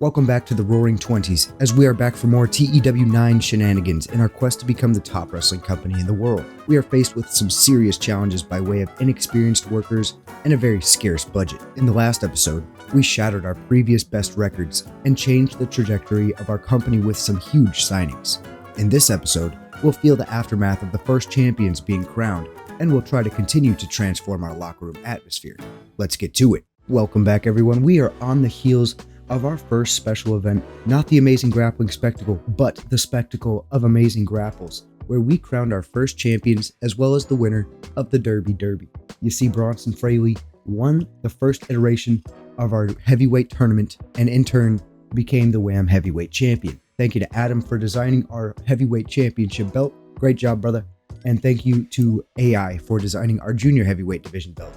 Welcome back to the Roaring Twenties, as we are back for more TEW IX shenanigans in our quest to become the top wrestling company in the world. We are faced with some serious challenges by way of inexperienced workers and a very scarce budget. In the last episode, we shattered our previous best records and changed the trajectory of our company with some huge signings. In this episode, we'll feel the aftermath of the first champions being crowned, and we'll try to continue to transform our locker room atmosphere. Let's get to it. Welcome back, everyone. We are on the heels of our first special event, not the Amazing Grappling Spectacle, but the Spectacle of Amazing Grapples, where we crowned our first champions as well as the winner of the Derby. You see, Bronson Fraley won the first iteration of our heavyweight tournament and in turn became the WHAM heavyweight champion. Thank you to Adam for designing our heavyweight championship belt. Great job, brother. And thank you to AI for designing our junior heavyweight division belt.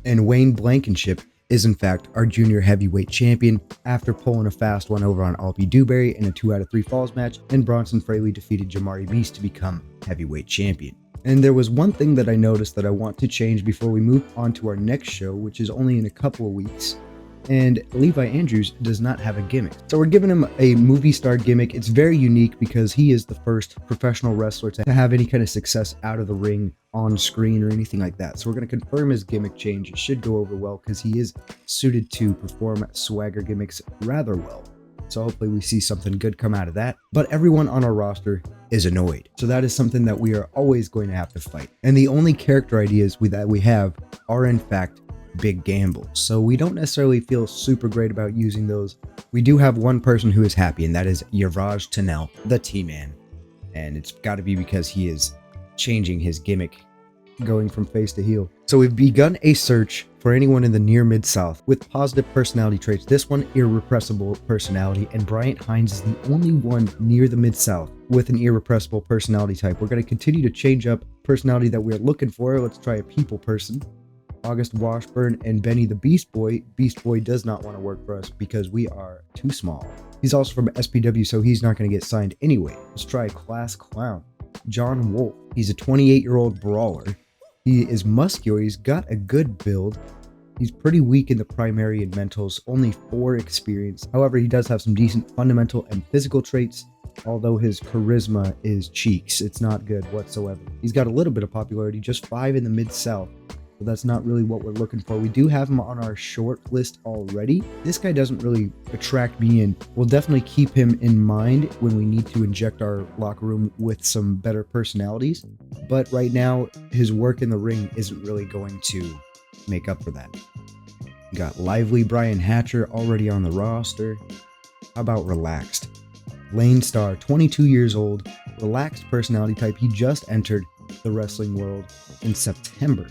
And Wayne Blankenship is in fact our junior heavyweight champion after pulling a fast one over on Albie Dewberry in a 2 out of 3 falls match, and Bronson Fraley defeated Jamari Beast to become heavyweight champion. And there was one thing that I noticed that I want to change before we move on to our next show, which is only in a couple of weeks. And Levi Andrews does not have a gimmick. So we're giving him a movie star gimmick. It's very unique because he is the first professional wrestler to have any kind of success out of the ring, on screen, or anything like that. So we're going to confirm his gimmick change. It should go over well because he is suited to perform swagger gimmicks rather well. So hopefully we see something good come out of that. But everyone on our roster is annoyed. So that is something that we are always going to have to fight. And the only character ideas that we have are in fact big gambles. So we don't necessarily feel super great about using those. We do have one person who is happy, and that is Yavraj Tanel, the T-Man. And it's got to be because he is changing his gimmick, going from face to heel. So we've begun a search for anyone in the near mid-south with positive personality traits. This one, irrepressible personality, and Bryant Hines is the only one near the mid-south with an irrepressible personality type. We're going to continue to change up personality that we're looking for. Let's try a people person. August Washburn and Benny the Beast Boy. Beast Boy does not want to work for us because we are too small. He's also from SPW, so he's not going to get signed anyway. Let's try Class Clown. John Wolf. He's a 28-year-old brawler. He is muscular. He's got a good build. He's pretty weak in the primary and mentals, only 4 experience. However, he does have some decent fundamental and physical traits, although his charisma is cheeks. It's not good whatsoever. He's got a little bit of popularity, just 5 in the mid-south. But that's not really what we're looking for. We do have him on our short list already. This guy doesn't really attract me in. We'll definitely keep him in mind when we need to inject our locker room with some better personalities. But right now, his work in the ring isn't really going to make up for that. We got Lively Brian Hatcher already on the roster. How about Relaxed? Lane Star, 22 years old, relaxed personality type. He just entered the wrestling world in September.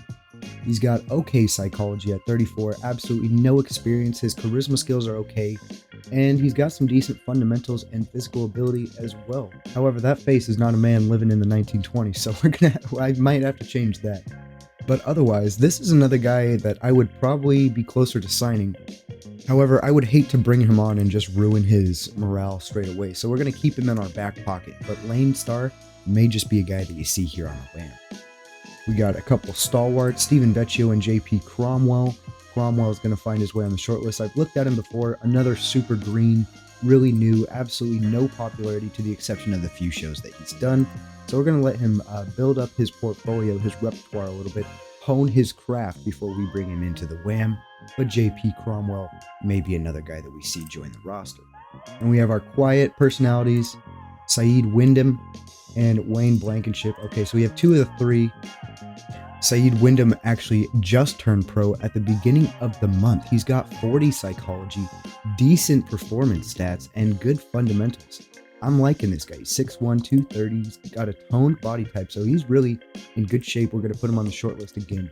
He's got okay psychology at 34, absolutely no experience. His charisma skills are okay, and he's got some decent fundamentals and physical ability as well. However, that face is not a man living in the 1920s, so I might have to change that. But otherwise, this is another guy that I would probably be closer to signing. However, I would hate to bring him on and just ruin his morale straight away, so we're going to keep him in our back pocket. But Lane Star may just be a guy that you see here on the WHAM. We got a couple stalwarts, Stephen Vecchio and JP Cromwell. Cromwell is going to find his way on the short list. I've looked at him before. Another super green, really new, absolutely no popularity to the exception of the few shows that he's done. So we're going to let him build up his portfolio, his repertoire a little bit, hone his craft before we bring him into the WHAM. But JP Cromwell may be another guy that we see join the roster. And we have our quiet personalities, Saeed Wyndham and Wayne Blankenship. Okay, so we have 2 of the 3. Saeed Wyndham actually just turned pro at the beginning of the month. He's got 40 psychology, decent performance stats, and good fundamentals. I'm liking this guy. He's 6'1", 230. He's got a toned body type, so he's really in good shape. We're going to put him on the short list again.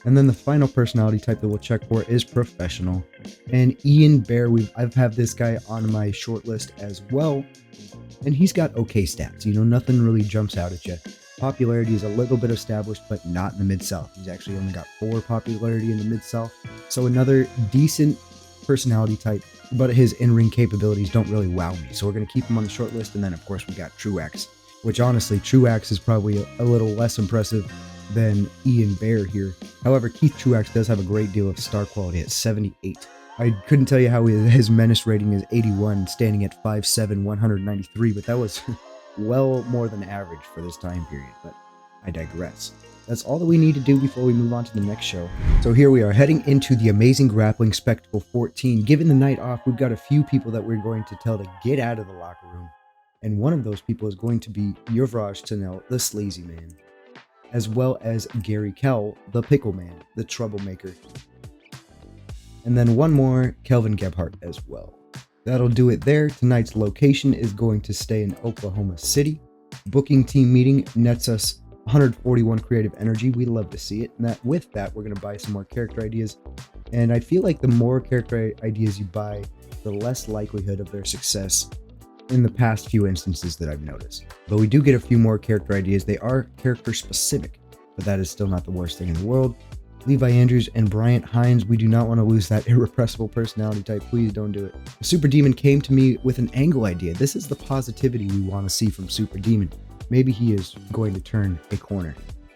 And then the final personality type that we'll check for is professional. And Ian Bear, I've had this guy on my short list as well. And he's got okay stats. Nothing really jumps out at you. Popularity is a little bit established, but not in the Mid-South. He's actually only got 4 popularity in the Mid-South. So another decent personality type, but his in-ring capabilities don't really wow me. So we're going to keep him on the short list. And then, of course, we got Truax, which honestly, Truax is probably a little less impressive than Ian Bear here. However, Keith Truax does have a great deal of star quality at 78. I couldn't tell you how his menace rating is 81, standing at 5'7", 193, but that was well more than average for this time period, but I digress. That's all that we need to do before we move on to the next show. So here we are, heading into the Amazing Grappling Spectacle 14. Given the night off, we've got a few people that we're going to tell to get out of the locker room, and one of those people is going to be Yuvraj Tunnel, the Sleazy Man, as well as Gary Kell, the Pickle Man, the Troublemaker. And then one more, Kelvin Gebhardt as well. That'll do it there. Tonight's location is going to stay in Oklahoma City. Booking team meeting nets us 141 creative energy. We love to see it. And with that, we're going to buy some more character ideas. And I feel like the more character ideas you buy, the less likelihood of their success in the past few instances that I've noticed. But we do get a few more character ideas. They are character specific, but that is still not the worst thing in the world. Levi Andrews and Bryant Hines, we do not want to lose that irrepressible personality type. Please don't do it. Super Demon came to me with an angle idea. This is the positivity we want to see from Super Demon. Maybe he is going to turn a corner.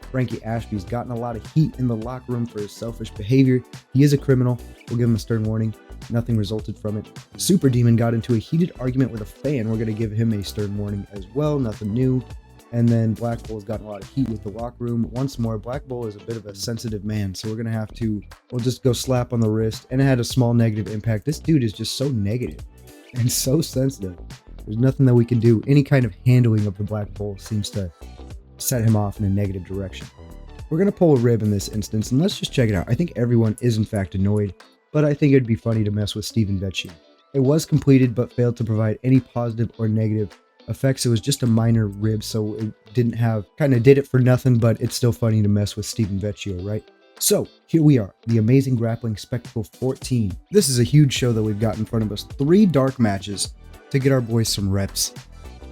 Frankie Ashby's gotten a lot of heat in the locker room for his selfish behavior. He is a criminal. We'll give him a stern warning. Nothing resulted from it. Super Demon got into a heated argument with a fan. We're going to give him a stern warning as well. Nothing new. And then Black Bull's gotten a lot of heat with the locker room. Once more, Black Bull is a bit of a sensitive man, so we're going to we'll just go slap on the wrist, and it had a small negative impact. This dude is just so negative and so sensitive. There's nothing that we can do. Any kind of handling of the Black Bull seems to set him off in a negative direction. We're going to pull a rib in this instance, and let's just check it out. I think everyone is in fact annoyed, but I think it'd be funny to mess with Steven Vecchio. It was completed, but failed to provide any positive or negative effects. It was just a minor rib, so it didn't have, kind of did it for nothing, but it's still funny to mess with Steven Vecchio, right? So here we are, the Amazing Grappling Spectacle 14. This is a huge show that we've got in front of us. 3 dark matches to get our boys some reps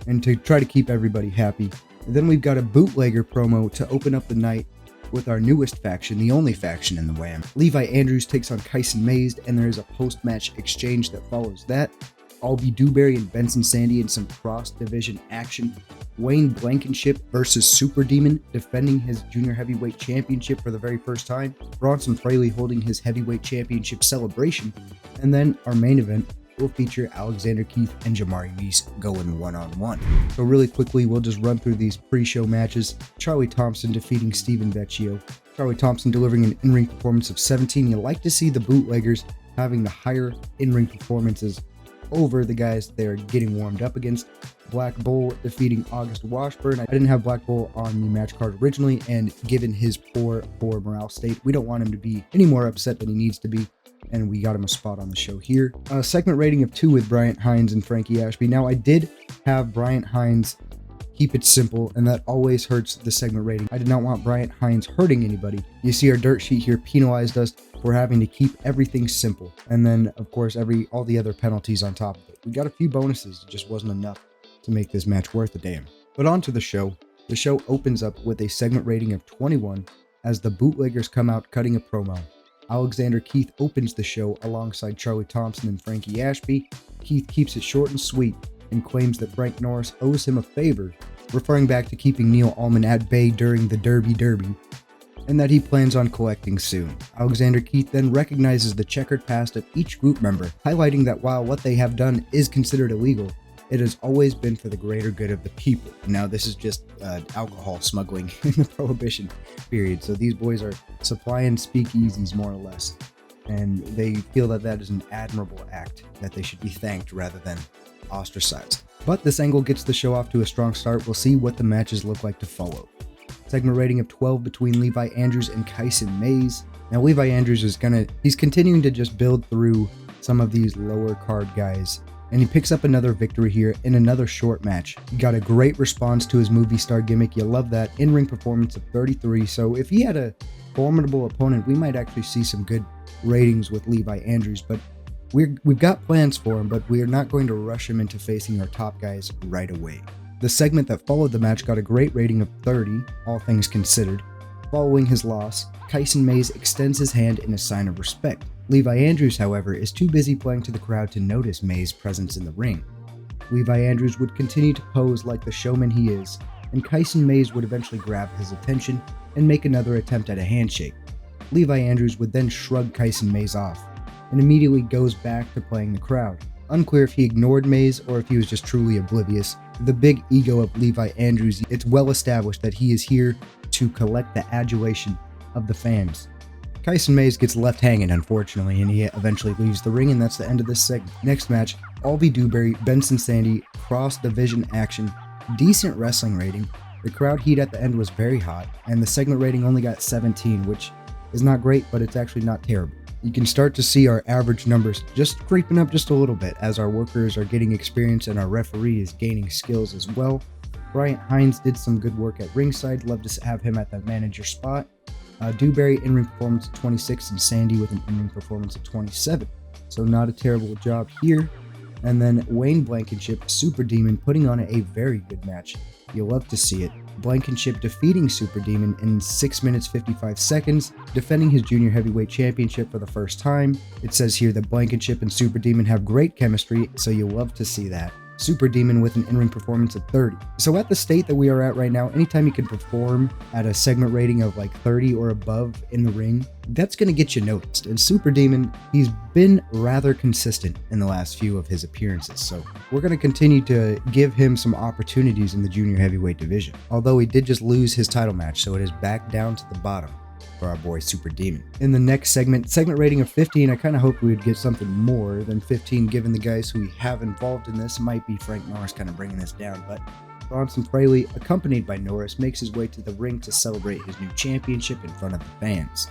and to try to keep everybody happy. And then we've got a bootlegger promo to open up the night with our newest faction, the only faction in the WAM. Levi Andrews takes on Kyson Mays, and there is a post-match exchange that follows that. Albie Dewberry and Benson Sandy in some cross-division action. Wayne Blankenship versus Super Demon, defending his junior heavyweight championship for the very first time. Bronson Fraley holding his heavyweight championship celebration. And then our main event will feature Alexander Keith and Jamari Meese going one-on-one. So really quickly, we'll just run through these pre-show matches. Charlie Thompson defeating Steven Vecchio. Charlie Thompson delivering an in-ring performance of 17. You like to see the bootleggers having the higher in-ring performances over the guys they're getting warmed up against. Black Bull defeating August Washburn. I didn't have Black Bull on the match card originally, and given his poor morale state, we don't want him to be any more upset than he needs to be, and we got him a spot on the show here. A segment rating of 2 with Bryant Hines and Frankie Ashby. Now, I did have Bryant Hines keep it simple, and that always hurts the segment rating. I did not want Bryant Hines hurting anybody. You see our dirt sheet here penalized us for having to keep everything simple. And then, of course, all the other penalties on top of it. We got a few bonuses. It just wasn't enough to make this match worth a damn. But on to the show. The show opens up with a segment rating of 21 as the bootleggers come out cutting a promo. Alexander Keith opens the show alongside Charlie Thompson and Frankie Ashby. Keith keeps it short and sweet and claims that Frank Norris owes him a favor, referring back to keeping Neil Allman at bay during the Derby, and that he plans on collecting soon. Alexander Keith then recognizes the checkered past of each group member, highlighting that while what they have done is considered illegal, it has always been for the greater good of the people. Now, this is just alcohol smuggling in the Prohibition period, so these boys are supplying speakeasies more or less, and they feel that that is an admirable act, that they should be thanked rather than ostracized. But this angle gets the show off to a strong start. We'll see what the matches look like to follow. Segment rating of 12 between Levi Andrews and Kyson Mays. Now, Levi Andrews he's continuing to just build through some of these lower card guys, and he picks up another victory here in another short match. He got a great response to his movie star gimmick. You love that. In-ring performance of 33. So if he had a formidable opponent, we might actually see some good ratings with Levi Andrews, but we've got plans for him, but we are not going to rush him into facing our top guys right away. The segment that followed the match got a great rating of 30, all things considered. Following his loss, Kyson Mays extends his hand in a sign of respect. Levi Andrews, however, is too busy playing to the crowd to notice Mays' presence in the ring. Levi Andrews would continue to pose like the showman he is, and Kyson Mays would eventually grab his attention and make another attempt at a handshake. Levi Andrews would then shrug Kyson Mays off, and immediately goes back to playing the crowd. Unclear if he ignored Mays or if he was just truly oblivious. The big ego of Levi Andrews, it's well established that he is here to collect the adulation of the fans. Kyson Mays gets left hanging, unfortunately, and he eventually leaves the ring, and that's the end of this segment. Next match, Albie Dewberry, Benson Sandy, cross-division action, decent wrestling rating. The crowd heat at the end was very hot, and the segment rating only got 17, which is not great, but it's actually not terrible. You can start to see our average numbers just creeping up just a little bit as our workers are getting experience and our referee is gaining skills as well. Bryant Hines did some good work at ringside. Love to have him at the manager spot. Dewberry in-ring performance of 26 and Sandy with an in-ring performance of 27. So not a terrible job here. And then Wayne Blankenship, Super Demon, putting on a very good match. You'll love to see it. Blankenship defeating Super Demon in 6 minutes 55 seconds, defending his junior heavyweight championship for the first time. It says here that Blankenship and Super Demon have great chemistry, so you'll love to see that. Super Demon with an in-ring performance of 30. So at the state that we are at right now, anytime you can perform at a segment rating of like 30 or above in the ring, that's going to get you noticed. And Super Demon, he's been rather consistent in the last few of his appearances, so we're going to continue to give him some opportunities in the junior heavyweight division. Although he did just lose his title match, so it is back down to the bottom for our boy Super Demon. In the next segment rating of 15, I kind of hoped we would get something more than 15 given the guys who we have involved in this. Might be Frank Norris kind of bringing this down, but Bronson Fraley, accompanied by Norris, makes his way to the ring to celebrate his new championship in front of the fans.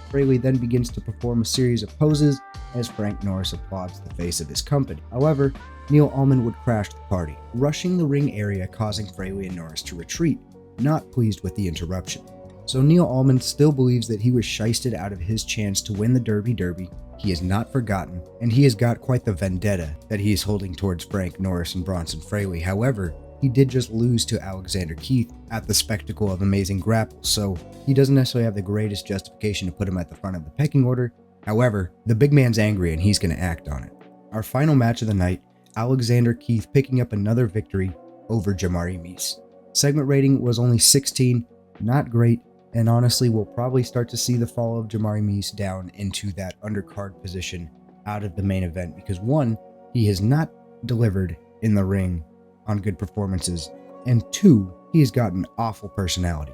Fraley then begins to perform a series of poses as Frank Norris applauds the face of his company. However, Neil Allman would crash the party, rushing the ring area, causing Fraley and Norris to retreat, not pleased with the interruption. So Neil Allman still believes that he was shysted out of his chance to win the Derby. He is not forgotten, and he has got quite the vendetta that he is holding towards Frank Norris and Bronson Fraley. However, he did just lose to Alexander Keith at the spectacle of Amazing Grapple, so he doesn't necessarily have the greatest justification to put him at the front of the pecking order. However, the big man's angry and he's going to act on it. Our final match of the night, Alexander Keith picking up another victory over Jamari Meese. Segment rating was only 16, not great. And honestly, we'll probably start to see the fall of Jamari Meese down into that undercard position out of the main event because one, he has not delivered in the ring on good performances, and two, he has got an awful personality.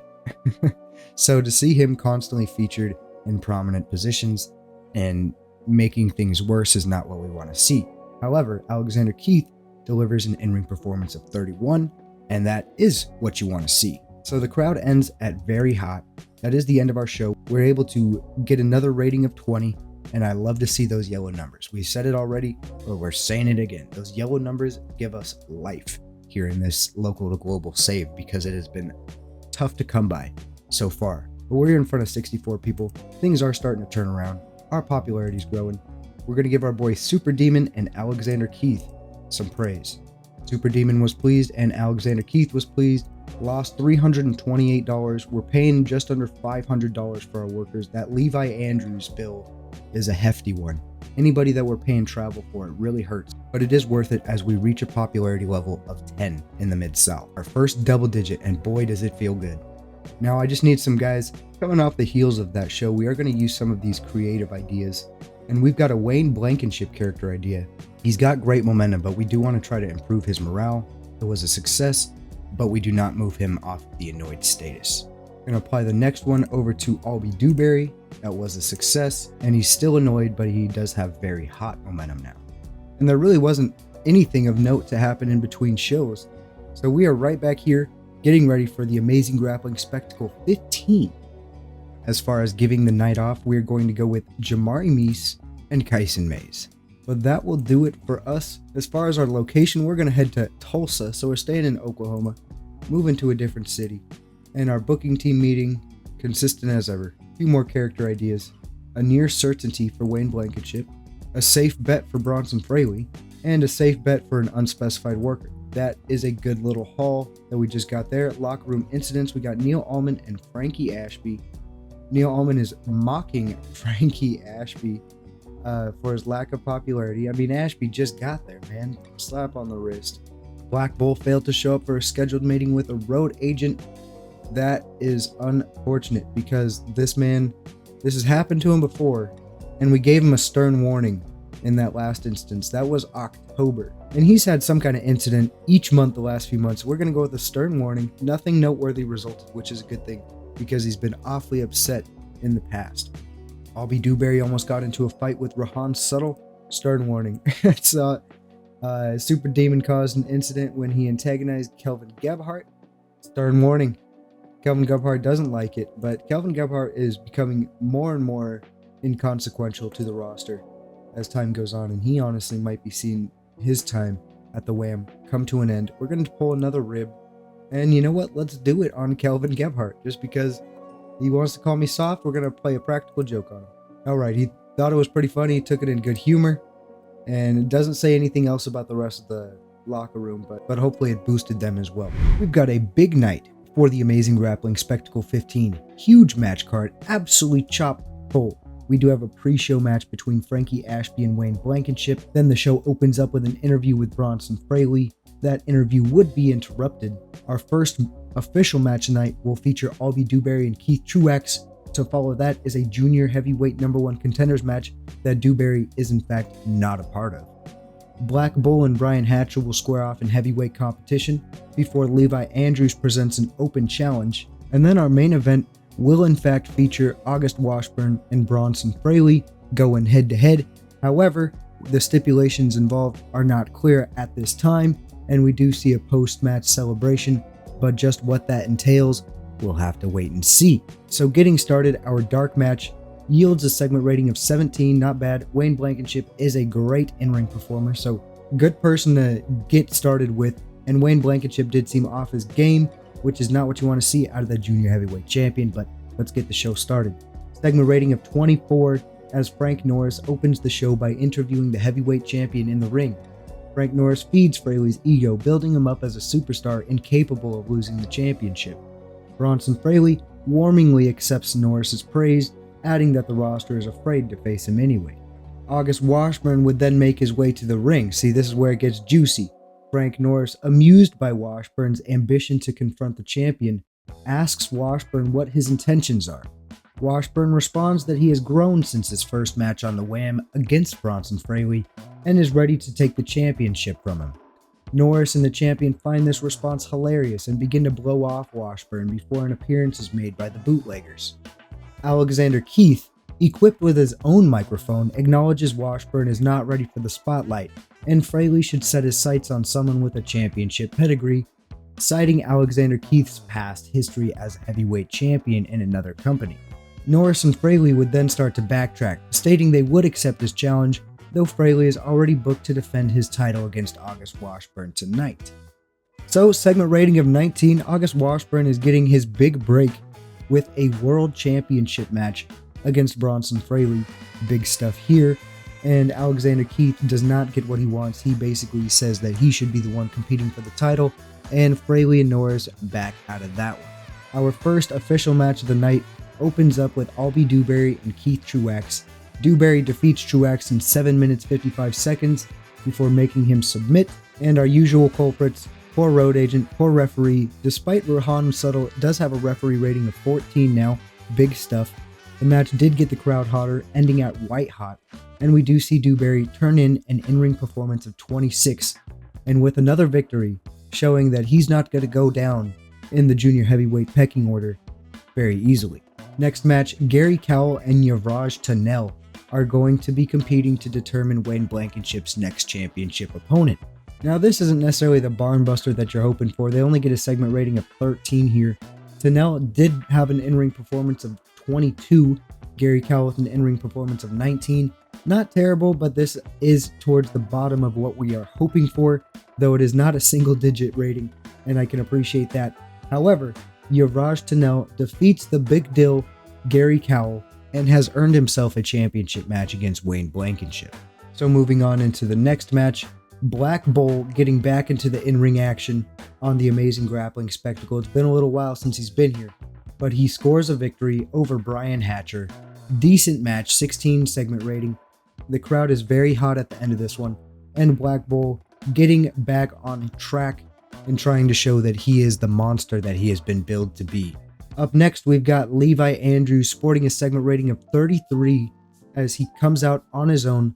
So to see him constantly featured in prominent positions and making things worse is not what we want to see. However, Alexander Keith delivers an in-ring performance of 31, and that is what you want to see. So the crowd ends at very hot. That is the end of our show. We're able to get another rating of 20, and I love to see those yellow numbers. We said it already, but we're saying it again. Those yellow numbers give us life here in this local to global save because it has been tough to come by so far. But we're in front of 64 people. Things are starting to turn around. Our popularity is growing. We're going to give our boy Super Demon and Alexander Keith some praise. Super Demon was pleased and Alexander Keith was pleased. Lost $328. We're paying just under $500 for our workers. That Levi Andrews bill is a hefty one. Anybody that we're paying travel for, it really hurts. But it is worth it as we reach a popularity level of 10 in the Mid-South. Our first double digit, and boy does it feel good. Now I just need some guys coming off the heels of that show. We are going to use some of these creative ideas. And we've got a Wayne Blankenship character idea. He's got great momentum, but we do want to try to improve his morale. It was a success, but we do not move him off the annoyed status. We're going to apply the next one over to Albie Dewberry. That was a success, and he's still annoyed, but he does have very hot momentum now. And there really wasn't anything of note to happen in between shows. So we are right back here getting ready for the Amazing Grappling Spectacle 15. As far as giving the night off, we're going to go with Jamari Meese and Kyson Mays. But that will do it for us. As far as our location, we're going to head to Tulsa. So we're staying in Oklahoma, moving to a different city. And our booking team meeting, consistent as ever. A few more character ideas. A near certainty for Wayne Blankenship. A safe bet for Bronson Fraley. And a safe bet for an unspecified worker. That is a good little haul that we just got there. Locker room incidents, we got Neil Allman and Frankie Ashby. Neil Allman is mocking Frankie Ashby for his lack of popularity. I mean, Ashby just got there, man. Slap on the wrist. Black Bull failed to show up for a scheduled meeting with a road agent. That is unfortunate because this man, this has happened to him before, and we gave him a stern warning in that last instance. That was October. And he's had some kind of incident each month the last few months. We're going to go with a stern warning. Nothing noteworthy resulted, which is a good thing because he's been awfully upset in the past. Albie Dewberry almost got into a fight with Rahan Subtle. Stern warning. It's Super Demon caused an incident when he antagonized Kelvin Gebhardt. Stern warning. Kelvin Gebhardt doesn't like it, but Kelvin Gebhardt is becoming more and more inconsequential to the roster as time goes on, and he honestly might be seeing his time at the WAM come to an end. We're going to pull another rib, and you know what? Let's do it on Kelvin Gebhardt. Just because he wants to call me soft, we're going to play a practical joke on him. Alright, he thought it was pretty funny, he took it in good humor, and it doesn't say anything else about the rest of the locker room, but hopefully it boosted them as well. We've got a big night for the Amazing Grappling Spectacle 15. Huge match card, absolutely chock full. We do have a pre-show match between Frankie Ashby and Wayne Blankenship. Then the show opens up with an interview with Bronson Fraley. That interview would be interrupted. Our first official match tonight will feature Albie Dewberry and Keith Truax. To follow that is a junior heavyweight #1 contenders match that Dewberry is in fact not a part of. Black Bull and Brian Hatcher will square off in heavyweight competition before Levi Andrews presents an open challenge. And then our main event will in fact feature August Washburn and Bronson Fraley going head to head. However, the stipulations involved are not clear at this time, and we do see a post-match celebration, but just what that entails, we'll have to wait and see. So getting started, our dark match yields a segment rating of 17, not bad. Wayne Blankenship is a great in-ring performer, so good person to get started with, and Wayne Blankenship did seem off his game, which is not what you want to see out of the junior heavyweight champion, but let's get the show started. Segment rating of 24 as Frank Norris opens the show by interviewing the heavyweight champion in the ring. Frank Norris feeds Fraley's ego, building him up as a superstar incapable of losing the championship. Bronson Fraley warmingly accepts Norris's praise, adding that the roster is afraid to face him anyway. August Washburn would then make his way to the ring. See, this is where it gets juicy. Frank Norris, amused by Washburn's ambition to confront the champion, asks Washburn what his intentions are. Washburn responds that he has grown since his first match on the WAM against Bronson Fraley and is ready to take the championship from him. Norris and the champion find this response hilarious and begin to blow off Washburn before an appearance is made by the bootleggers. Alexander Keith, equipped with his own microphone, acknowledges Washburn is not ready for the spotlight, and Fraley should set his sights on someone with a championship pedigree, citing Alexander Keith's past history as heavyweight champion in another company. Norris and Fraley would then start to backtrack, stating they would accept his challenge, though Fraley is already booked to defend his title against August Washburn tonight. So, segment rating of 19, August Washburn is getting his big break with a world championship match against Bronson Fraley. Big stuff here. And Alexander Keith does not get what he wants. He basically says that he should be the one competing for the title, and Fraley and Norris back out of that one. Our first official match of the night opens up with Albie Dewberry and Keith Truax. Dewberry defeats Truax in 7 minutes 55 seconds before making him submit, and our usual culprits, poor road agent, poor referee. Despite Rahan Subtle does have a referee rating of 14 now, big stuff. The match did get the crowd hotter, ending at white hot, and we do see Dewberry turn in an in-ring performance of 26, and with another victory, showing that he's not going to go down in the junior heavyweight pecking order very easily. Next match, Gary Cowell and Yavraj Tunnell are going to be competing to determine Wayne Blankenship's next championship opponent. Now, this isn't necessarily the barn buster that you're hoping for. They only get a segment rating of 13 here. Tunnell did have an in-ring performance of 22. Gary Cowell with an in-ring performance of 19. Not terrible, but this is towards the bottom of what we are hoping for, though it is not a single-digit rating, and I can appreciate that. However, Yavraj Tunnell defeats the big deal Gary Cowell and has earned himself a championship match against Wayne Blankenship. So moving on into the next match, Black Bull getting back into the in-ring action on the Amazing Grappling Spectacle. It's been a little while since he's been here, but he scores a victory over Brian Hatcher. Decent match, 16 segment rating. The crowd is very hot at the end of this one, and Black Bull getting back on track and trying to show that he is the monster that he has been billed to be. Up next, we've got Levi Andrews sporting a segment rating of 33 as he comes out on his own,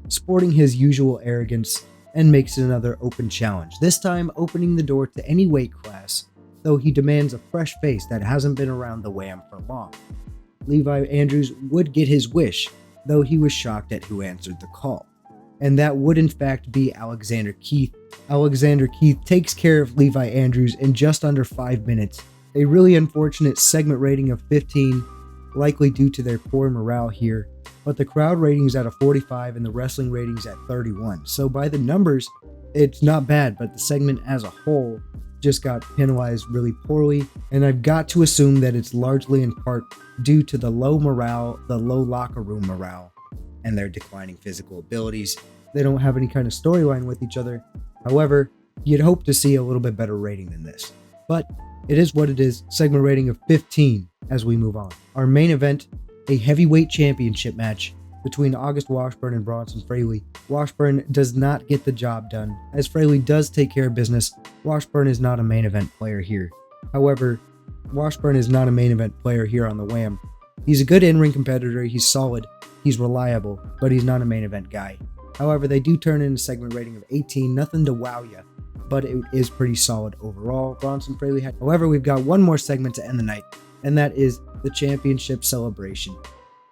sporting his usual arrogance, and makes it another open challenge, this time opening the door to any weight class, though he demands a fresh face that hasn't been around the WAM for long. Levi Andrews would get his wish, though he was shocked at who answered the call. And that would in fact be Alexander Keith. Alexander Keith takes care of Levi Andrews in just under 5 minutes. A really unfortunate segment rating of 15, likely due to their poor morale here, but the crowd ratings at a 45 and the wrestling ratings at 31. So by the numbers, it's not bad, but the segment as a whole just got penalized really poorly, and I've got to assume that it's largely in part due to the low morale, the low locker room morale, and their declining physical abilities. They don't have any kind of storyline with each other. However, you'd hope to see a little bit better rating than this. But it is what it is, segment rating of 15 as we move on. Our main event, a heavyweight championship match between August Washburn and Bronson Fraley. Washburn does not get the job done, as Fraley does take care of business. Washburn is not a main event player here. However, Washburn is not a main event player here on the WAM. He's a good in-ring competitor, he's solid, he's reliable, but he's not a main event guy. However, they do turn in a segment rating of 18, nothing to wow ya, but it is pretty solid overall. Bronson Fraley had. However, we've got one more segment to end the night, and that is the championship celebration.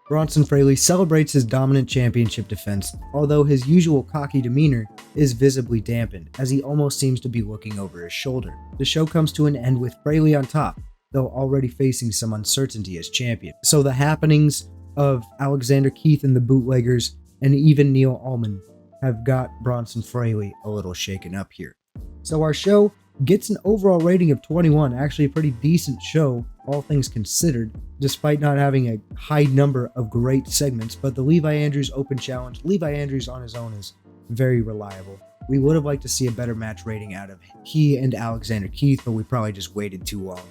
Bronson Fraley celebrates his dominant championship defense, although his usual cocky demeanor is visibly dampened, as he almost seems to be looking over his shoulder. The show comes to an end with Fraley on top, though already facing some uncertainty as champion. So the happenings of Alexander Keith and the Bootleggers, and even Neil Allman, have got Bronson Fraley a little shaken up here. So our show gets an overall rating of 21, actually a pretty decent show, all things considered, despite not having a high number of great segments. But the Levi Andrews Open Challenge, Levi Andrews on his own is very reliable. We would have liked to see a better match rating out of he and Alexander Keith, but we probably just waited too long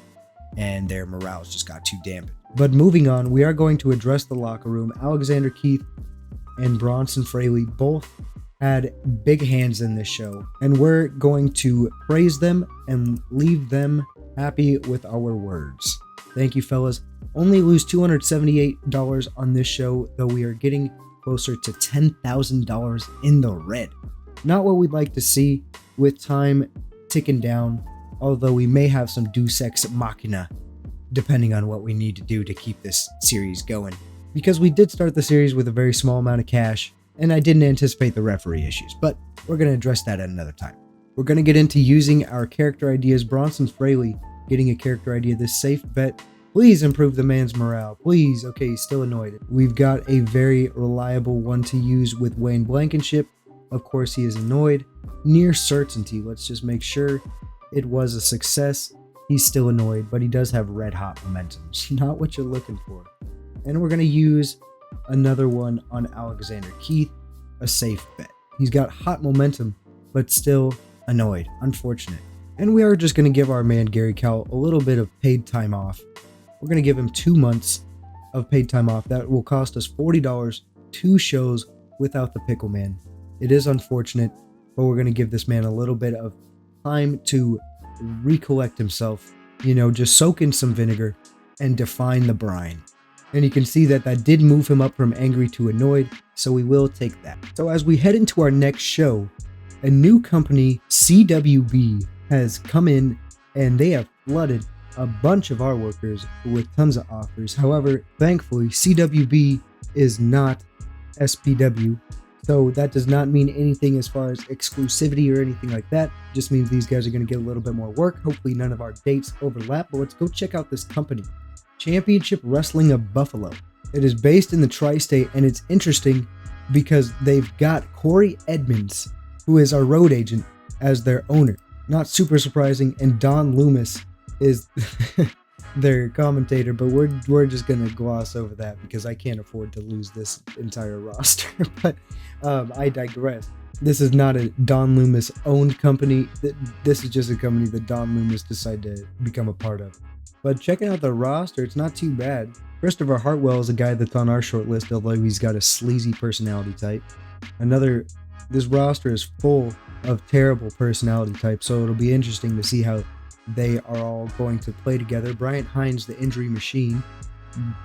and their morales just got too dampened. But moving on, we are going to address the locker room. Alexander Keith and Bronson Fraley both had big hands in this show, and we're going to praise them and leave them happy with our words. Thank you, fellas. Only lose $278 on this show, though we are getting closer to $10,000 in the red. Not what we'd like to see, with time ticking down, although we may have some Deus Ex Machina, depending on what we need to do to keep this series going. Because we did start the series with a very small amount of cash, and I didn't anticipate the referee issues, but we're going to address that at another time. We're going to get into using our character ideas. Bronson Fraley getting a character idea, this safe bet. Please improve the man's morale. Please. Okay, he's still annoyed. We've got a very reliable one to use with Wayne Blankenship. Of course, he is annoyed. Near certainty. Let's just make sure it was a success. He's still annoyed, but he does have red hot momentum. It's not what you're looking for. And we're going to use another one on Alexander Keith, a safe bet. He's got hot momentum, but still annoyed. Unfortunate. And we are just going to give our man Gary Cowell a little bit of paid time off. We're going to give him 2 months of paid time off. That will cost us $40, 2 shows without the Pickle Man. It is unfortunate, but we're going to give this man a little bit of time to recollect himself, just soak in some vinegar and define the brine. And you can see that did move him up from angry to annoyed, so we will take that. So as we head into our next show, a new company, CWB, has come in and they have flooded a bunch of our workers with tons of offers. However, thankfully, CWB is not SPW, so that does not mean anything as far as exclusivity or anything like that. It just means these guys are going to get a little bit more work. Hopefully none of our dates overlap, but let's go check out this company. Championship Wrestling of Buffalo. It is based in the tri-state, and it's interesting because they've got Corey Edmonds, who is our road agent, as their owner. Not super surprising, and Don Loomis is their commentator, but we're just gonna gloss over that because I can't afford to lose this entire roster. But I digress. This is not a Don Loomis owned company. This is just a company that Don Loomis decided to become a part of. But checking out the roster, it's not too bad. Christopher Hartwell is a guy that's on our short list, although he's got a sleazy personality type. This roster is full of terrible personality types, so it'll be interesting to see how they are all going to play together. Bryant Hines, the injury machine,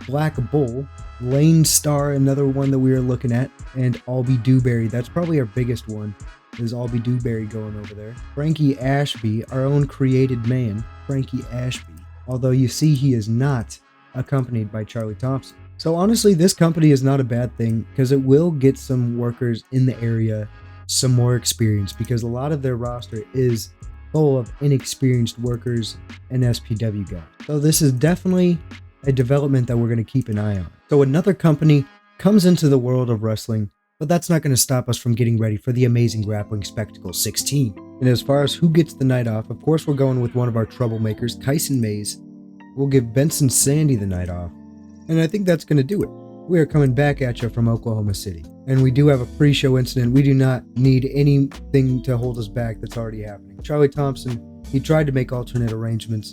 Black Bull, Lane Star, another one that we are looking at, and Albie Dewberry. That's probably our biggest one, is Albie Dewberry going over there. Frankie Ashby, our own created man, Frankie Ashby. Although you see he is not accompanied by Charlie Thompson. So honestly, this company is not a bad thing because it will get some workers in the area some more experience, because a lot of their roster is full of inexperienced workers and SPW guys. So this is definitely a development that we're going to keep an eye on. So another company comes into the world of wrestling, but that's not going to stop us from getting ready for the amazing Grappling Spectacle 16. And as far as who gets the night off, of course we're going with one of our troublemakers, Kyson Mays. We'll give Benson Sandy the night off, and I think that's going to do it. We are coming back at you from Oklahoma City, and we do have a pre-show incident. We do not need anything to hold us back that's already happening. Charlie Thompson, he tried to make alternate arrangements,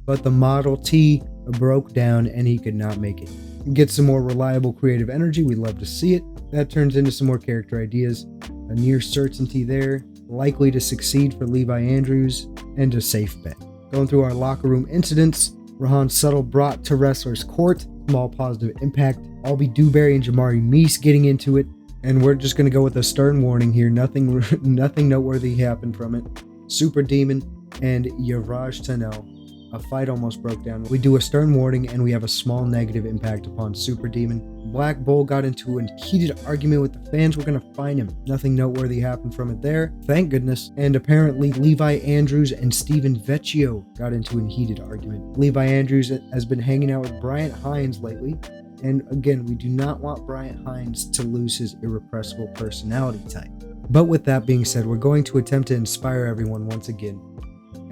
but the Model T broke down and he could not make it. Get some more reliable creative energy, we love to see it. That turns into some more character ideas. A near certainty there, likely to succeed for Levi Andrews, and a safe bet. Going through our locker room incidents, Rahan Suttle brought to Wrestler's Court, small positive impact. Albie Dewberry and Jamari Meese getting into it, and we're just going to go with a stern warning here. Nothing noteworthy happened from it. Super Demon and Yavraj Tanel, a fight almost broke down. We do a stern warning, and we have a small negative impact upon Super Demon. Black Bull got into a heated argument with the fans. We're going to fine him. Nothing noteworthy happened from it there, thank goodness. And apparently Levi Andrews and Steven Vecchio got into a heated argument. Levi Andrews has been hanging out with Bryant Hines lately. And again, we do not want Bryant Hines to lose his irrepressible personality type. But with that being said, we're going to attempt to inspire everyone once again.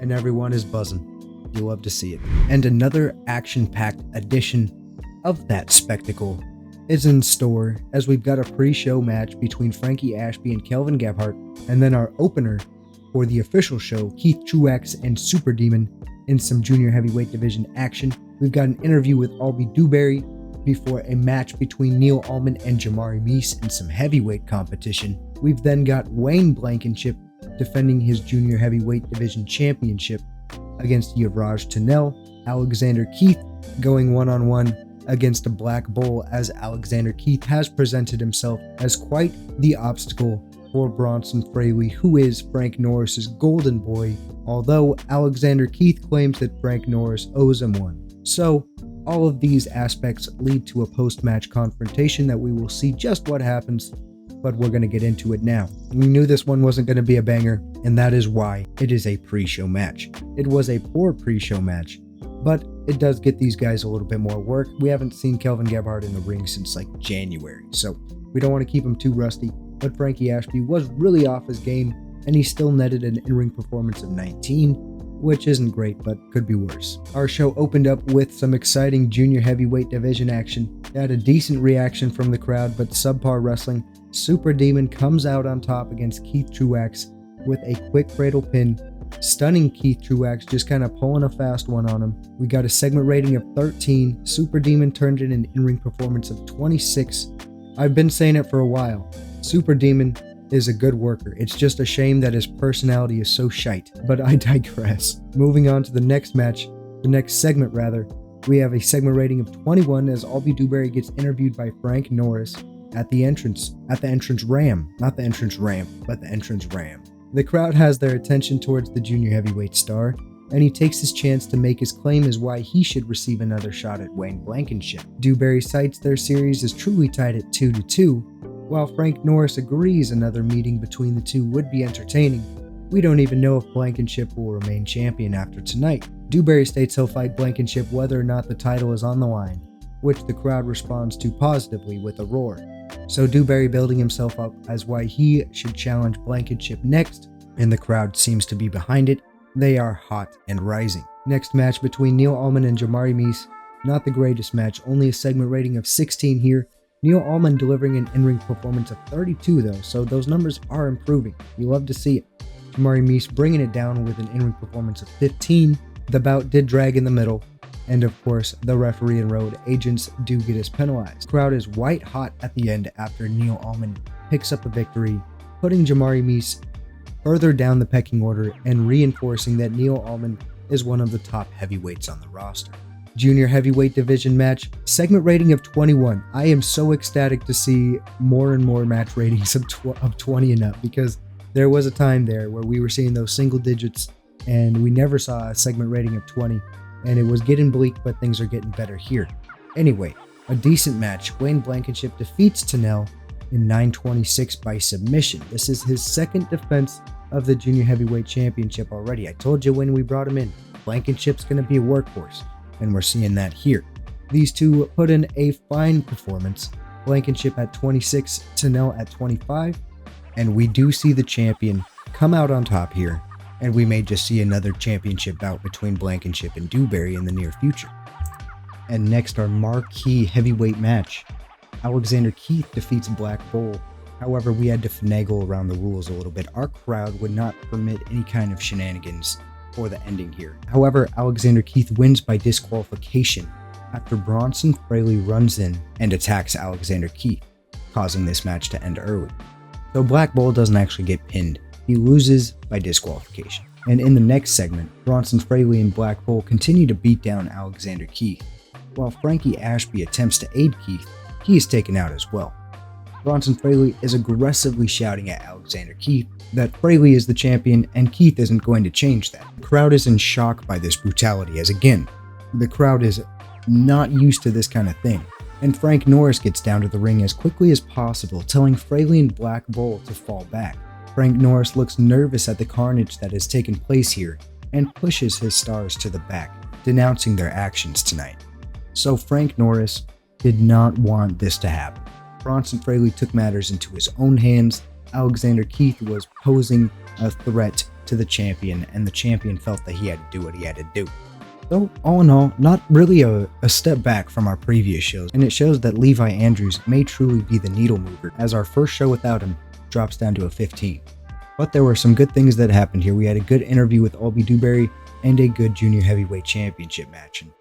And everyone is buzzing. You love to see it. And another action-packed edition of that spectacle is in store, as we've got a pre-show match between Frankie Ashby and Kelvin Gebhardt, and then our opener for the official show, Keith Truax and Super Demon in some junior heavyweight division action. We've got an interview with Albie Dewberry before a match between Neil Allman and Jamari Meese in some heavyweight competition. We've then got Wayne Blankenship defending his junior heavyweight division championship against Yavraj Tanel. Alexander Keith going one-on-one against a Black Bull, as Alexander Keith has presented himself as quite the obstacle for Bronson Fraley, who is Frank Norris's golden boy, although Alexander Keith claims that Frank Norris owes him one. So all of these aspects lead to a post-match confrontation that we will see just what happens, but we're going to get into it now. We knew this one wasn't going to be a banger, and that is why it is a pre-show match. It was a poor pre-show match, but it does get these guys a little bit more work. We haven't seen Kelvin Gebhardt in the ring since like January, so we don't want to keep him too rusty, but Frankie Ashby was really off his game, and he still netted an in-ring performance of 19, which isn't great, but could be worse. Our show opened up with some exciting junior heavyweight division action. It had a decent reaction from the crowd, but subpar wrestling. Super Demon comes out on top against Keith Truax with a quick cradle pin, stunning Keith Truax, just kind of pulling a fast one on him. We got a segment rating of 13. Super Demon turned in an in-ring performance of 26. I've been saying it for a while. Super Demon is a good worker. It's just a shame that his personality is so shite, but I digress. Moving on to the next match, the next segment rather, we have a segment rating of 21 as Albie Dewberry gets interviewed by Frank Norris at the entrance ramp. The crowd has their attention towards the junior heavyweight star, and he takes his chance to make his claim as why he should receive another shot at Wayne Blankenship. Dewberry cites their series is truly tied at 2-2, while Frank Norris agrees another meeting between the two would be entertaining. We don't even know if Blankenship will remain champion after tonight. Dewberry states he'll fight Blankenship whether or not the title is on the line, which the crowd responds to positively with a roar. So Dewberry building himself up as why he should challenge Blankenship next, and the crowd seems to be behind it. They are hot and rising. Next match between Neil Allman and Jamari Meese. Not the greatest match, only a segment rating of 16 here. Neil Allman delivering an in-ring performance of 32 though, so those numbers are improving. You love to see it. Jamari Meese bringing it down with an in-ring performance of 15. The bout did drag in the middle, and of course, the referee and road agents do get us penalized. Crowd is white hot at the end after Neil Allman picks up a victory, putting Jamari Meese further down the pecking order and reinforcing that Neil Allman is one of the top heavyweights on the roster. junior heavyweight division match, segment rating of 21. I am so ecstatic to see more and more match ratings of 20 and up, because there was a time there where we were seeing those single digits and we never saw a segment rating of 20, and it was getting bleak, but things are getting better here. Anyway, a decent match. Wayne Blankenship defeats Tunnell in 9:26 by submission. This is his second defense of the junior heavyweight championship already. I told you when we brought him in, Blankenship's going to be a workhorse, and we're seeing that here. These two put in a fine performance. Blankenship at 26, Tunnell at 25, and we do see the champion come out on top here, and we may just see another championship bout between Blankenship and Dewberry in the near future. And next, our marquee heavyweight match. Alexander Keith defeats Black Bull. However, we had to finagle around the rules a little bit. Our crowd would not permit any kind of shenanigans for the ending here. However, Alexander Keith wins by disqualification after Bronson Fraley runs in and attacks Alexander Keith, causing this match to end early. So Black Bull doesn't actually get pinned. He loses by disqualification. And in the next segment, Bronson Fraley and Black Bull continue to beat down Alexander Keith. While Frankie Ashby attempts to aid Keith, he is taken out as well. Bronson Fraley is aggressively shouting at Alexander Keith that Fraley is the champion and Keith isn't going to change that. The crowd is in shock by this brutality, as again, the crowd is not used to this kind of thing. And Frank Norris gets down to the ring as quickly as possible, telling Fraley and Black Bull to fall back. Frank Norris looks nervous at the carnage that has taken place here and pushes his stars to the back, denouncing their actions tonight. So Frank Norris did not want this to happen. Bronson Fraley took matters into his own hands. Alexander Keith was posing a threat to the champion, and the champion felt that he had to do what he had to do. So, all in all, not really a step back from our previous shows, and it shows that Levi Andrews may truly be the needle mover, as our first show without him drops down to a 15. But there were some good things that happened here. We had a good interview with Albie Dewberry and a good junior heavyweight championship match. And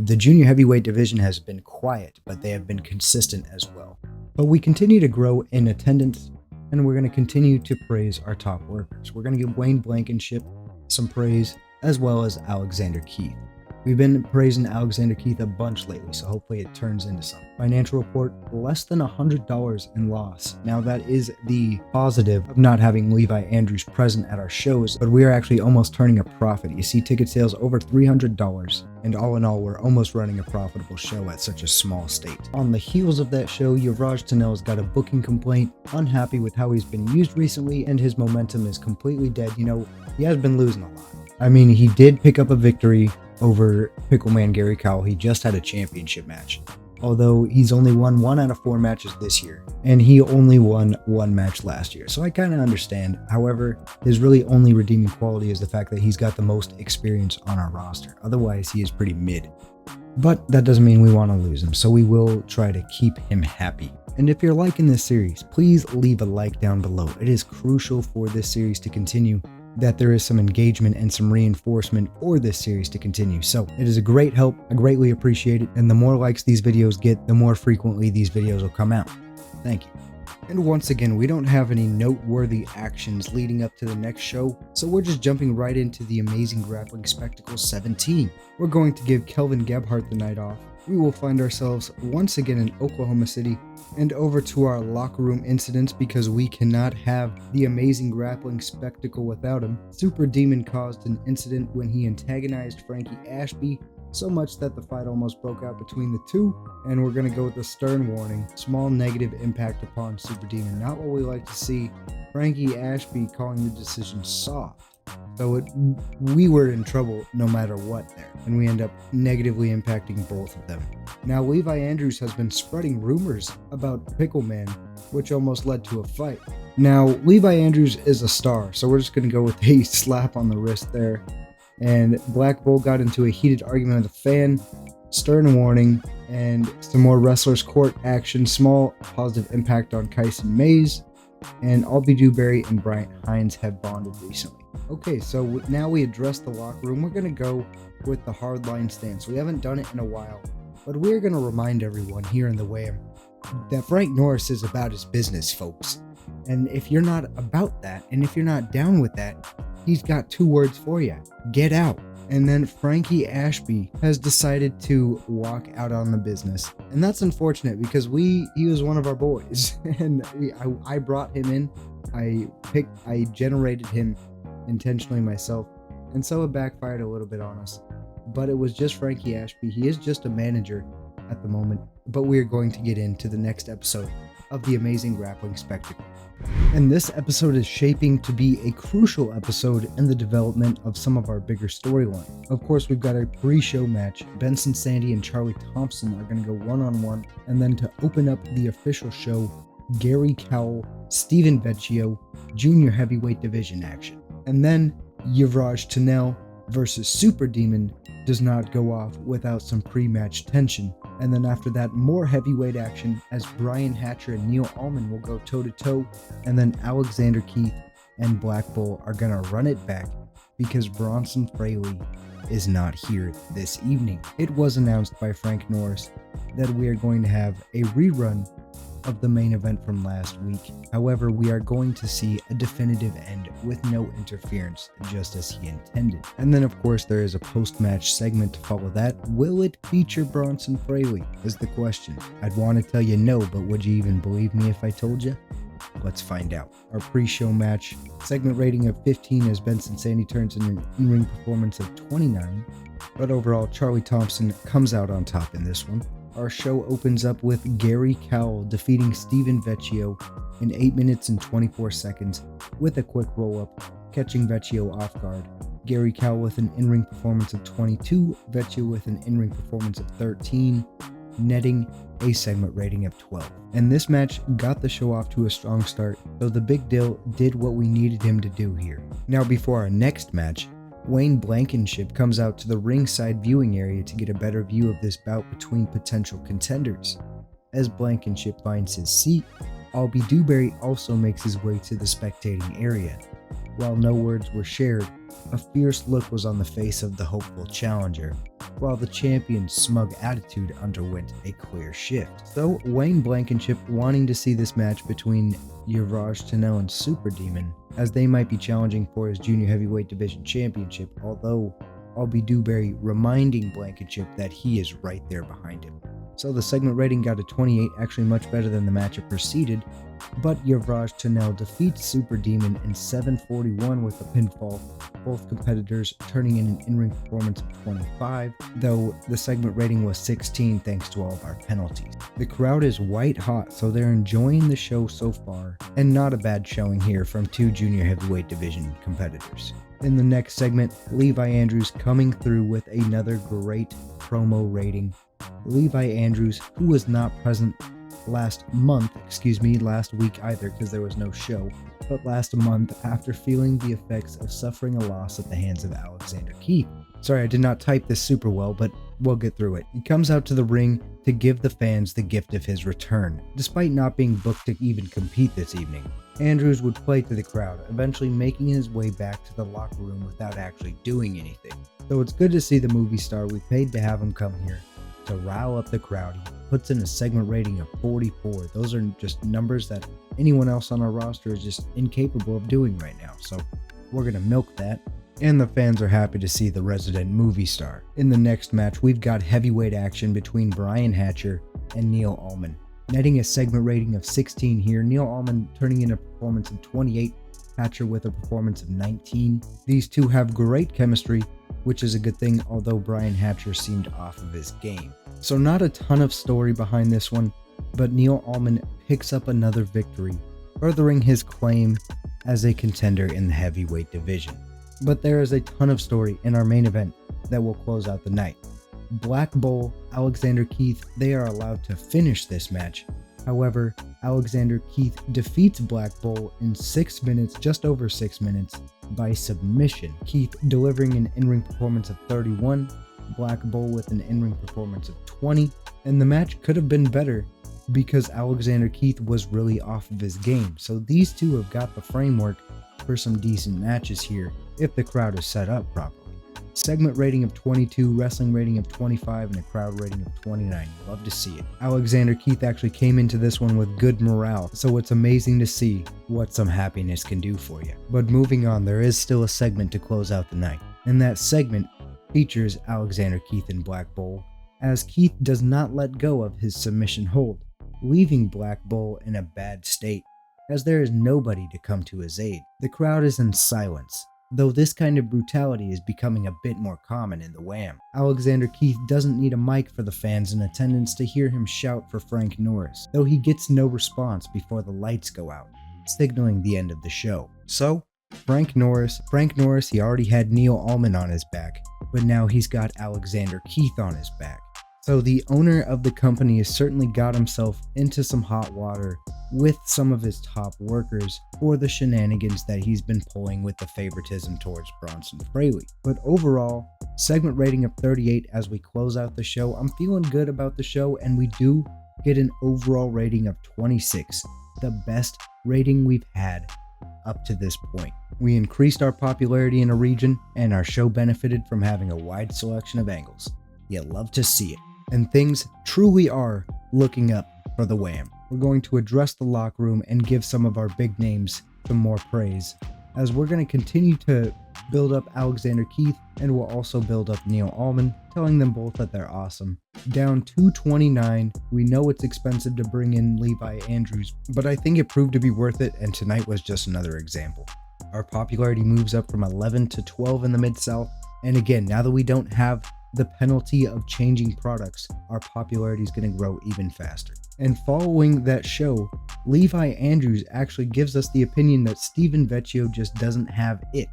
the junior heavyweight division has been quiet, but they have been consistent as well. But we continue to grow in attendance, and we're going to continue to praise our top workers. We're going to give Wayne Blankenship some praise, as well as Alexander Keith. We've been praising Alexander Keith a bunch lately, so hopefully it turns into something. Financial report, less than $100 in loss. Now that is the positive of not having Levi Andrews present at our shows, but we are actually almost turning a profit. You see ticket sales over $300, and all in all, we're almost running a profitable show at such a small state. On the heels of that show, Yuvraj Tunnell's got a booking complaint, unhappy with how he's been used recently, and his momentum is completely dead. You know, he has been losing a lot. I mean, he did pick up a victory over Pickleman Gary Cowell. He just had a championship match, although he's only won 1 out of 4 matches this year, and he only won 1 match last year, so I kind of understand. However, his really only redeeming quality is the fact that he's got the most experience on our roster. Otherwise, he is pretty mid. But that doesn't mean we want to lose him, so we will try to keep him happy. And if you're liking this series, please leave a like down below. It is crucial for this series to continue, that there is some engagement and some reinforcement for this series to continue. So it is a great help. I greatly appreciate it. And the more likes these videos get, the more frequently these videos will come out. Thank you. And once again, we don't have any noteworthy actions leading up to the next show, so we're just jumping right into the Amazing Grappling Spectacle 17. We're going to give Kelvin Gebhardt the night off. We will find ourselves once again in Oklahoma City and over to our locker room incidents, because we cannot have the Amazing Grappling Spectacle without him. Super Demon caused an incident when he antagonized Frankie Ashby so much that the fight almost broke out between the two, and we're going to go with a stern warning. Small negative impact upon Super Demon. Not what we like to see. Frankie Ashby calling the decision soft. So we were in trouble no matter what there, and we end up negatively impacting both of them. Now, Levi Andrews has been spreading rumors about Pickleman, which almost led to a fight. Now, Levi Andrews is a star, so we're just going to go with a slap on the wrist there. And Black Bull got into a heated argument with a fan, stern warning, and some more Wrestlers Court action. Small positive impact on Kyson Mays, and Albie Dewberry and Bryant Hines have bonded recently. Okay, so now we address the locker room. We're going to go with the hardline stance. We haven't done it in a while, but we're going to remind everyone here in the WAM that Frank Norris is about his business, folks. And if you're not about that, and if you're not down with that, he's got 2 words for you. Get out. And then Frankie Ashby has decided to walk out on the business. And that's unfortunate because he was one of our boys. And I brought him in. I generated him intentionally myself. And so it backfired a little bit on us. But it was just Frankie Ashby. He is just a manager at the moment. But we are going to get into the next episode of the amazing grappling spectacle. And this episode is shaping to be a crucial episode in the development of some of our bigger storylines. Of course, we've got a pre-show match. Benson Sandy and Charlie Thompson are going to go one-on-one. And then to open up the official show, Gary Cowell, Steven Vecchio, Junior Heavyweight Division action. And then Yuvraj Tunnel versus Super Demon does not go off without some pre-match tension. And then after that, more heavyweight action as Brian Hatcher and Neil Allman will go toe-to-toe, and then Alexander Keith and Black Bull are gonna run it back because Bronson Fraley is not here this evening. It was announced by Frank Norris that we are going to have a rerun of the main event from last week. However, we are going to see a definitive end with no interference, just as he intended. And then of course there is a post-match segment to follow that. Will it feature Bronson Fraley is the question. I'd want to tell you no, but would you even believe me if I told you? Let's find out. Our pre-show match, segment rating of 15 as Benson Sandy turns in an in-ring performance of 29. But overall, Charlie Thompson comes out on top in this one. Our show opens up with Gary Cowell defeating Steven Vecchio in 8 minutes and 24 seconds with a quick roll-up, catching Vecchio off guard. Gary Cowell with an in-ring performance of 22, Vecchio with an in-ring performance of 13, netting a segment rating of 12. And this match got the show off to a strong start, so the Big Dill did what we needed him to do here. Now before our next match, Wayne Blankenship comes out to the ringside viewing area to get a better view of this bout between potential contenders. As Blankenship finds his seat, Albie Dewberry also makes his way to the spectating area. While no words were shared, a fierce look was on the face of the hopeful challenger, while the champion's smug attitude underwent a clear shift. So Wayne Blankenship wanting to see this match between Yuvraj Tunnel and Super Demon, as they might be challenging for his Junior Heavyweight Division Championship, although Albie Dewberry reminding Blankenship that he is right there behind him. So the segment rating got a 28, actually much better than the match it preceded, but Yuvraj Tunnel defeats Super Demon in 7:41 with a pinfall, both competitors turning in an in-ring performance of 25, though the segment rating was 16 thanks to all of our penalties. The crowd is white hot, so they're enjoying the show so far, and not a bad showing here from two Junior Heavyweight Division competitors. In the next segment, Levi Andrews coming through with another great promo rating. Levi Andrews, who was not present last week either because there was no show, but last month after feeling the effects of suffering a loss at the hands of Alexander Keith. Sorry, I did not type this super well, but we'll get through it. He comes out to the ring to give the fans the gift of his return, despite not being booked to even compete this evening. Andrews would play to the crowd, eventually making his way back to the locker room without actually doing anything. So it's good to see the movie star we paid to have him come here to rile up the crowd. He puts in a segment rating of 44. Those are just numbers that anyone else on our roster is just incapable of doing right now. So we're going to milk that. And the fans are happy to see the resident movie star. In the next match, we've got heavyweight action between Brian Hatcher and Neil Allman. Netting a segment rating of 16 here, Neil Allman turning in a performance of 28, Hatcher with a performance of 19. These two have great chemistry, which is a good thing, although Brian Hatcher seemed off of his game. So not a ton of story behind this one, but Neil Allman picks up another victory, furthering his claim as a contender in the heavyweight division. But there is a ton of story in our main event that will close out the night. Black Bull, Alexander Keith, they are allowed to finish this match. However, Alexander Keith defeats Black Bull in 6 minutes, just over 6 minutes, by submission. Keith delivering an in-ring performance of 31, Black Bull with an in-ring performance of 20, and the match could have been better because Alexander Keith was really off of his game. So these two have got the framework for some decent matches here if the crowd is set up properly. Segment rating of 22, wrestling rating of 25, and a crowd rating of 29. Love to see it. Alexander Keith actually came into this one with good morale, so it's amazing to see what some happiness can do for you. But moving on, there is still a segment to close out the night. In that segment, features Alexander Keith in Black Bull, as Keith does not let go of his submission hold, leaving Black Bull in a bad state, as there is nobody to come to his aid. The crowd is in silence, though this kind of brutality is becoming a bit more common in the WAM. Alexander Keith doesn't need a mic for the fans in attendance to hear him shout for Frank Norris, though he gets no response before the lights go out, signaling the end of the show. So, Frank Norris, he already had Neil Allman on his back, but now he's got Alexander Keith on his back. So the owner of the company has certainly got himself into some hot water with some of his top workers for the shenanigans that he's been pulling with the favoritism towards Bronson Fraley. But overall, segment rating of 38 as we close out the show. I'm feeling good about the show, and we do get an overall rating of 26, the best rating we've had up to this point. We increased our popularity in a region, and our show benefited from having a wide selection of angles. You love to see it. And things truly are looking up for the WAM. We're going to address the locker room and give some of our big names some more praise, as we're going to continue to build up Alexander Keith, and we'll also build up Neil Allman, telling them both that they're awesome. Down 229, we know it's expensive to bring in Levi Andrews, but I think it proved to be worth it, and tonight was just another example. Our popularity moves up from 11 to 12 in the Mid-South, and again, now that we don't have the penalty of changing products, our popularity is going to grow even faster. And following that show, Levi Andrews actually gives us the opinion that Steven Vecchio just doesn't have it,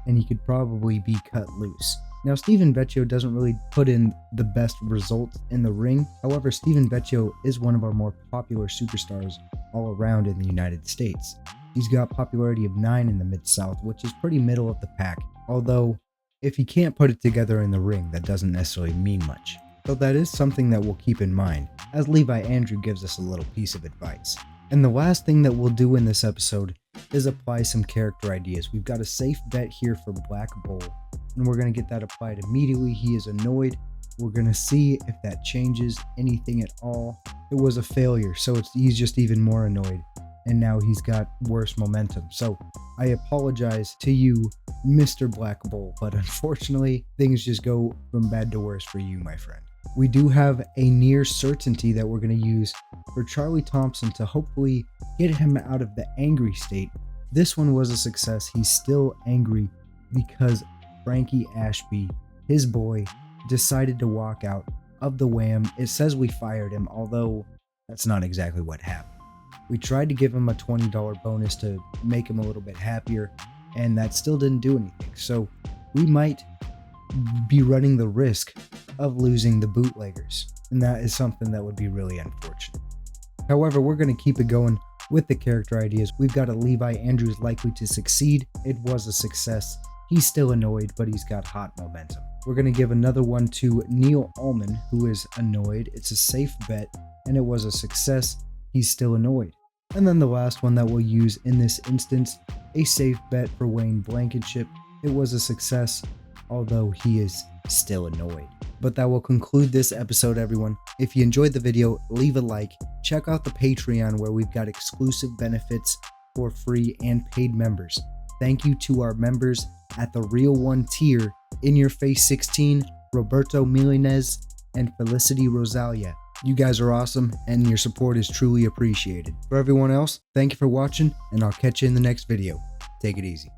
and he could probably be cut loose. Now, Steven Vecchio doesn't really put in the best results in the ring. However, Steven Vecchio is one of our more popular superstars all around in the United States. He's got popularity of 9 in the Mid-South, which is pretty middle of the pack, although if he can't put it together in the ring, that doesn't necessarily mean much. So that is something that we'll keep in mind, as Levi Andrew gives us a little piece of advice. And the last thing that we'll do in this episode is apply some character ideas. We've got a safe bet here for Black Bull, and we're going to get that applied immediately. He is annoyed. We're going to see if that changes anything at all. It was a failure, so he's just even more annoyed. And now he's got worse momentum. So I apologize to you, Mr. Black Bull, but unfortunately, things just go from bad to worse for you, my friend. We do have a near certainty that we're going to use for Charlie Thompson to hopefully get him out of the angry state. This one was a success. He's still angry because Frankie Ashby, his boy, decided to walk out of the WAM. It says we fired him, although that's not exactly what happened. We tried to give him a $20 bonus to make him a little bit happier, and that still didn't do anything. So we might be running the risk of losing the bootleggers, and that is something that would be really unfortunate. However, we're going to keep it going with the character ideas. We've got a Levi Andrews likely to succeed. It was a success. He's still annoyed, but he's got hot momentum. We're going to give another one to Neil Allman, who is annoyed. It's a safe bet, and it was a success. He's still annoyed. And then the last one that we'll use in this instance, a safe bet for Wayne Blankenship. It was a success, although he is still annoyed. But that will conclude this episode, everyone. If you enjoyed the video, leave a like. Check out the Patreon, where we've got exclusive benefits for free and paid members. Thank you to our members at the Real One tier, In Your Face 16, Roberto Milanez, and Felicity Rosalia. You guys are awesome, and your support is truly appreciated. For everyone else, thank you for watching, and I'll catch you in the next video. Take it easy.